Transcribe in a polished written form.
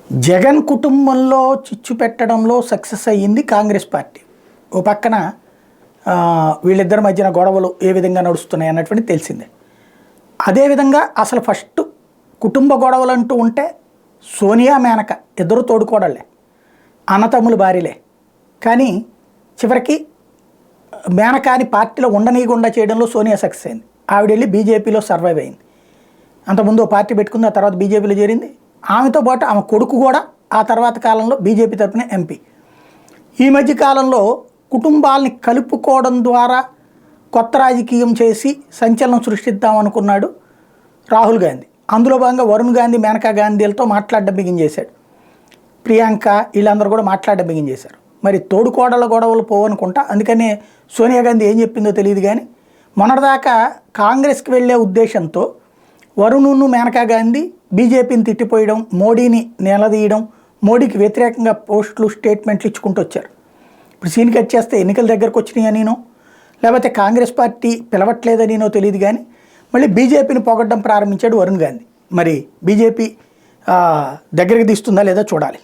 జగన్ కుటుంబంలో చిచ్చు పెట్టడంలో సక్సెస్ అయ్యింది కాంగ్రెస్ పార్టీ. ఓ పక్కన వీళ్ళిద్దరి మధ్యన గొడవలు ఏ విధంగా నడుస్తున్నాయి అన్నటువంటి తెలిసిందే. అదేవిధంగా అసలు ఫస్ట్ కుటుంబ గొడవలు అంటూ ఉంటే సోనియా మేనక ఇద్దరు తోడుకోడలే, అన్నతమ్ములు భార్యలే. కానీ చివరికి మేనకాని పార్టీలో ఉండనీయకుండా చేయడంలో సోనియా సక్సెస్ అయింది. ఆవిడ వెళ్ళి బీజేపీలో సర్వైవ్ అయింది. అంతకుముందు ఓ పార్టీ పెట్టుకుంది, ఆ తర్వాత బీజేపీలో చేరింది. ఆమెతో పాటు ఆమె కొడుకు కూడా ఆ తర్వాత కాలంలో బీజేపీ తరఫున ఎంపీ. ఈ మధ్య కాలంలో కుటుంబాలని కలుపుకోవడం ద్వారా కొత్త రాజకీయం చేసి సంచలనం సృష్టిద్దాం అనుకున్నాడు రాహుల్ గాంధీ. అందులో భాగంగా వరుణ్ గాంధీ, మేనకా గాంధీలతో మాట్లాడడం బిగించేశాడు. ప్రియాంక వీళ్ళందరూ కూడా మాట్లాడడం బిగించేశారు. మరి తోడుకోడల గొడవలు పోవనుకుంటా. అందుకనే సోనియా గాంధీ ఏం చెప్పిందో తెలియదు. కానీ మొన్నటిదాకా కాంగ్రెస్కి వెళ్ళే ఉద్దేశంతో వరుణ్ను, మేనకా గాంధీ బీజేపీని తిట్టిపోయడం, మోడీని నిలదీయడం, మోడీకి వ్యతిరేకంగా పోస్టులు, స్టేట్మెంట్లు ఇచ్చుకుంటూ వచ్చారు. ఇప్పుడు సీన్ కట్ చేస్తే ఎన్నికల దగ్గరకు వచ్చినాయనినో లేకపోతే కాంగ్రెస్ పార్టీ పిలవట్లేదనినో తెలియదు. కానీ మళ్ళీ బీజేపీని పొగడ్డం ప్రారంభించాడు వరుణ్ గాంధీ. మరి బీజేపీ దగ్గరికి తీస్తుందా లేదా చూడాలి.